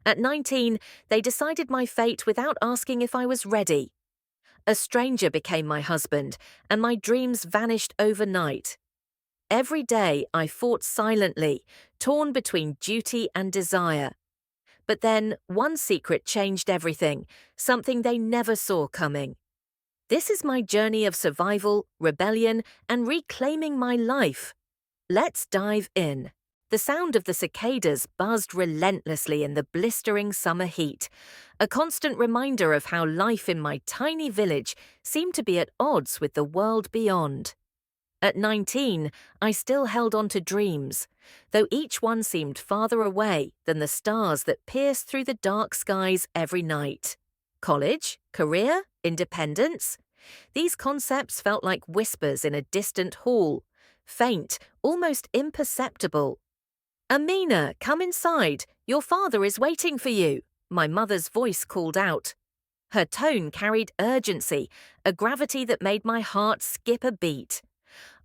At 19, they decided my fate without asking if I was ready. A stranger became my husband, and my dreams vanished overnight. Every day I fought silently, torn between duty and desire. But then one secret changed everything, something they never saw coming. This is my journey of survival, rebellion, and reclaiming my life. Let's dive in. The sound of the cicadas buzzed relentlessly in the blistering summer heat, a constant reminder of how life in my tiny village seemed to be at odds with the world beyond. At 19, I still held on to dreams, though each one seemed farther away than the stars that pierced through the dark skies every night. College, career, independence? These concepts felt like whispers in a distant hall, faint, almost imperceptible. "Amina, come inside. Your father is waiting for you," my mother's voice called out. Her tone carried urgency, a gravity that made my heart skip a beat.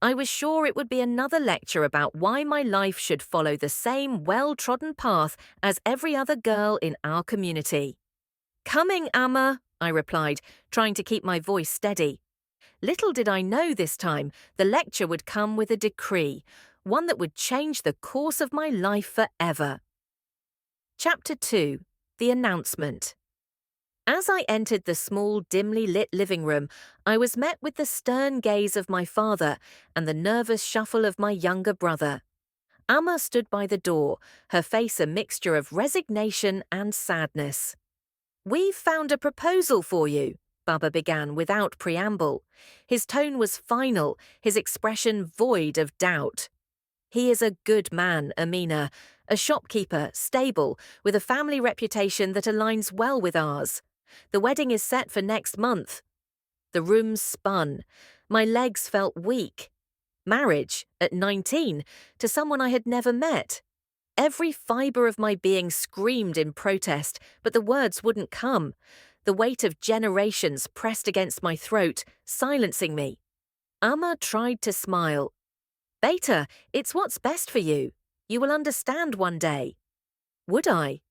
I was sure it would be another lecture about why my life should follow the same well-trodden path as every other girl in our community. "Coming, Amma," I replied, trying to keep my voice steady. Little did I know this time the lecture would come with a decree, one that would change the course of my life forever. Chapter 2. The Announcement. As I entered the small, dimly lit living room, I was met with the stern gaze of my father and the nervous shuffle of my younger brother. Amma stood by the door, her face a mixture of resignation and sadness. "We've found a proposal for you," Baba began without preamble. His tone was final, his expression void of doubt. "He is a good man, Amina, a shopkeeper, stable, with a family reputation that aligns well with ours. The wedding is set for next month." The room spun. My legs felt weak. Marriage, at 19, to someone I had never met. Every fibre of my being screamed in protest, but the words wouldn't come. The weight of generations pressed against my throat, silencing me. Amma tried to smile. "Beta, it's what's best for you. You will understand one day." Would I?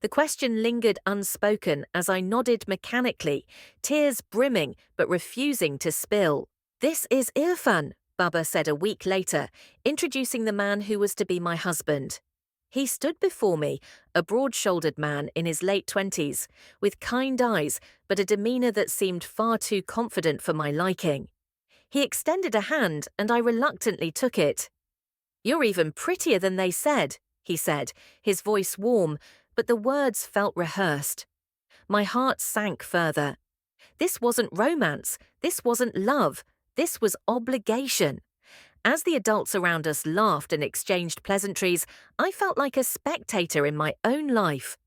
The question lingered unspoken as I nodded mechanically, tears brimming but refusing to spill. "This is Irfan," Baba said a week later, introducing the man who was to be my husband. He stood before me, a broad-shouldered man in his late 20s, with kind eyes but a demeanor that seemed far too confident for my liking. He extended a hand and I reluctantly took it. "You're even prettier than they said," he said, his voice warm, but the words felt rehearsed. My heart sank further. This wasn't romance, this wasn't love, this was obligation. As the adults around us laughed and exchanged pleasantries, I felt like a spectator in my own life.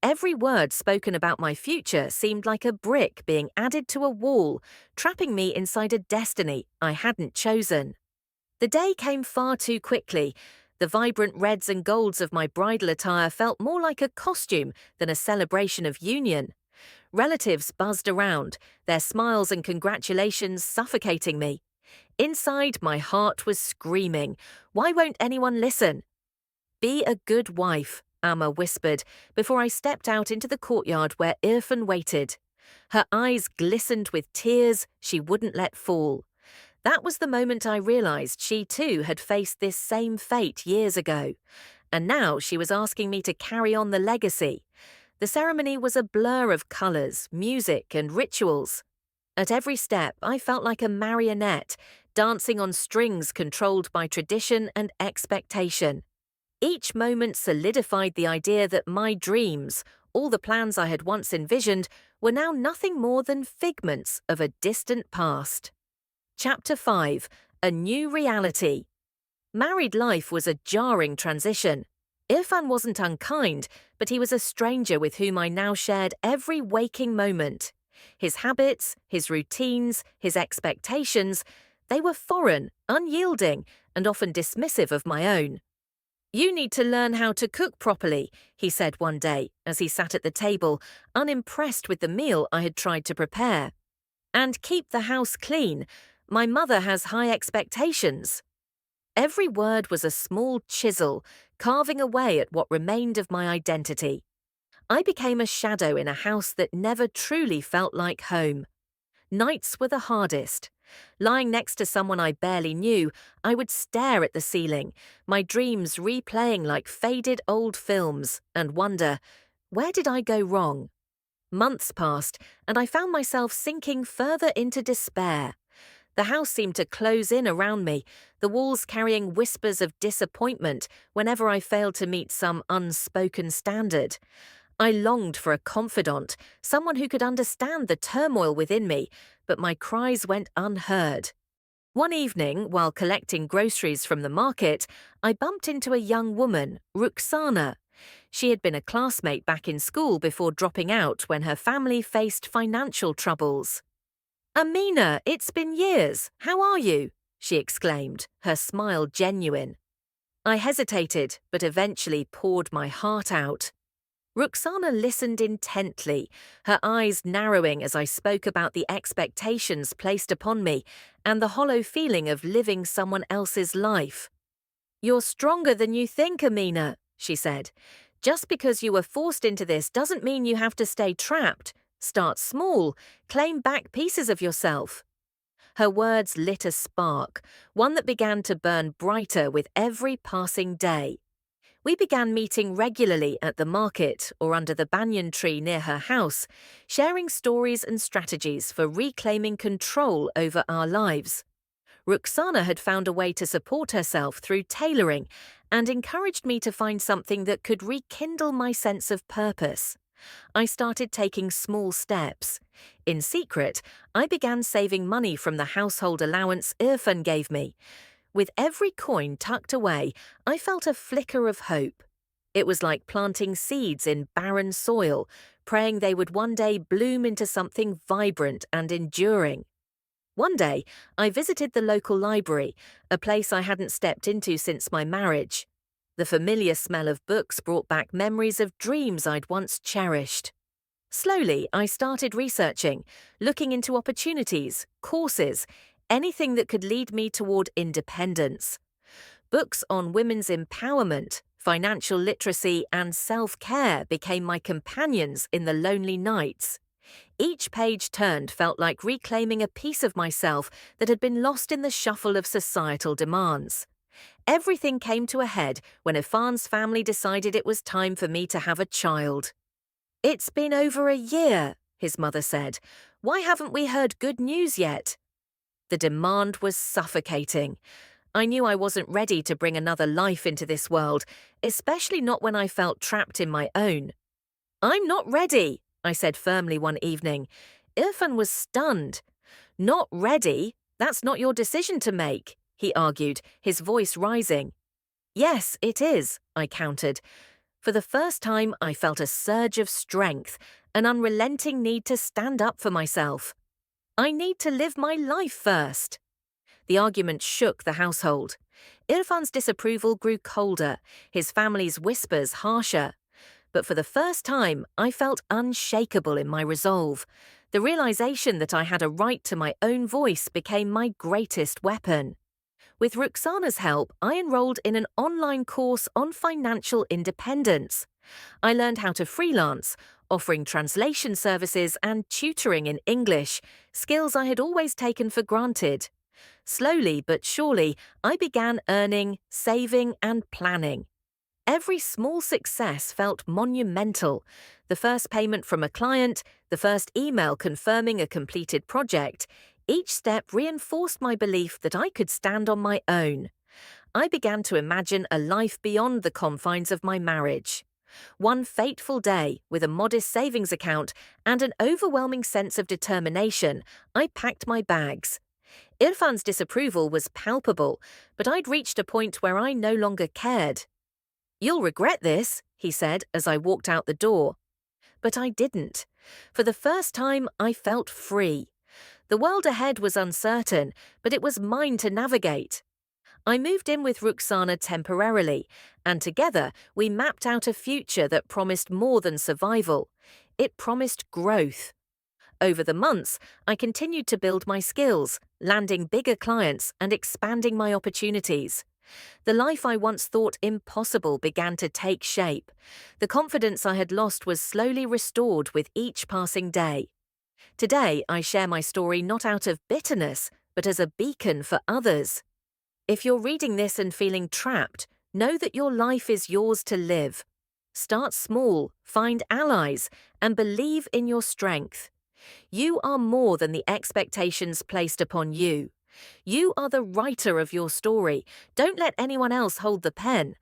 Every word spoken about my future seemed like a brick being added to a wall, trapping me inside a destiny I hadn't chosen. The day came far too quickly. The vibrant reds and golds of my bridal attire felt more like a costume than a celebration of union. Relatives buzzed around, their smiles and congratulations suffocating me. Inside, my heart was screaming, "Why won't anyone listen?" "Be a good wife," Amma whispered, before I stepped out into the courtyard where Irfan waited. Her eyes glistened with tears she wouldn't let fall. That was the moment I realized she too had faced this same fate years ago, and now she was asking me to carry on the legacy. The ceremony was a blur of colors, music, and rituals. At every step, I felt like a marionette, dancing on strings controlled by tradition and expectation. Each moment solidified the idea that my dreams, all the plans I had once envisioned, were now nothing more than figments of a distant past. Chapter 5. A New Reality. Married life was a jarring transition. Irfan wasn't unkind, but he was a stranger with whom I now shared every waking moment. His habits, his routines, his expectations, they were foreign, unyielding, and often dismissive of my own. "You need to learn how to cook properly," he said one day as he sat at the table, unimpressed with the meal I had tried to prepare. "And keep the house clean. My mother has high expectations." Every word was a small chisel, carving away at what remained of my identity. I became a shadow in a house that never truly felt like home. Nights were the hardest. Lying next to someone I barely knew, I would stare at the ceiling, my dreams replaying like faded old films, and wonder, where did I go wrong? Months passed, and I found myself sinking further into despair. The house seemed to close in around me, the walls carrying whispers of disappointment whenever I failed to meet some unspoken standard. I longed for a confidant, someone who could understand the turmoil within me, but my cries went unheard. One evening, while collecting groceries from the market, I bumped into a young woman, Ruxana. She had been a classmate back in school before dropping out when her family faced financial troubles. "Amina, it's been years. How are you?" she exclaimed, her smile genuine. I hesitated, but eventually poured my heart out. Ruxana listened intently, her eyes narrowing as I spoke about the expectations placed upon me and the hollow feeling of living someone else's life. "You're stronger than you think, Amina," she said. "Just because you were forced into this doesn't mean you have to stay trapped. Start small, claim back pieces of yourself." Her words lit a spark, one that began to burn brighter with every passing day. We began meeting regularly at the market or under the banyan tree near her house, sharing stories and strategies for reclaiming control over our lives. Ruxana had found a way to support herself through tailoring and encouraged me to find something that could rekindle my sense of purpose. I started taking small steps. In secret, I began saving money from the household allowance Irfan gave me. With every coin tucked away, I felt a flicker of hope. It was like planting seeds in barren soil, praying they would one day bloom into something vibrant and enduring. One day, I visited the local library, a place I hadn't stepped into since my marriage. The familiar smell of books brought back memories of dreams I'd once cherished. Slowly, I started researching, looking into opportunities, courses, anything that could lead me toward independence. Books on women's empowerment, financial literacy, and self-care became my companions in the lonely nights. Each page turned felt like reclaiming a piece of myself that had been lost in the shuffle of societal demands. Everything came to a head when Irfan's family decided it was time for me to have a child. "It's been over a year," his mother said. "Why haven't we heard good news yet?" The demand was suffocating. I knew I wasn't ready to bring another life into this world, especially not when I felt trapped in my own. "I'm not ready," I said firmly one evening. Irfan was stunned. "Not ready? That's not your decision to make," he argued, his voice rising. "Yes, it is," I countered. For the first time, I felt a surge of strength, an unrelenting need to stand up for myself. "I need to live my life first." The argument shook the household. Irfan's disapproval grew colder, his family's whispers harsher. But for the first time, I felt unshakable in my resolve. The realization that I had a right to my own voice became my greatest weapon. With Ruxana's help, I enrolled in an online course on financial independence. I learned how to freelance, offering translation services and tutoring in English, skills I had always taken for granted. Slowly but surely, I began earning, saving, and planning. Every small success felt monumental. The first payment from a client, the first email confirming a completed project. Each step reinforced my belief that I could stand on my own. I began to imagine a life beyond the confines of my marriage. One fateful day, with a modest savings account and an overwhelming sense of determination, I packed my bags. Irfan's disapproval was palpable, but I'd reached a point where I no longer cared. "You'll regret this," he said as I walked out the door. But I didn't. For the first time, I felt free. The world ahead was uncertain, but it was mine to navigate. I moved in with Ruxana temporarily, and together we mapped out a future that promised more than survival. It promised growth. Over the months, I continued to build my skills, landing bigger clients and expanding my opportunities. The life I once thought impossible began to take shape. The confidence I had lost was slowly restored with each passing day. Today, I share my story not out of bitterness, but as a beacon for others. If you're reading this and feeling trapped, know that your life is yours to live. Start small, find allies, and believe in your strength. You are more than the expectations placed upon you. You are the writer of your story. Don't let anyone else hold the pen.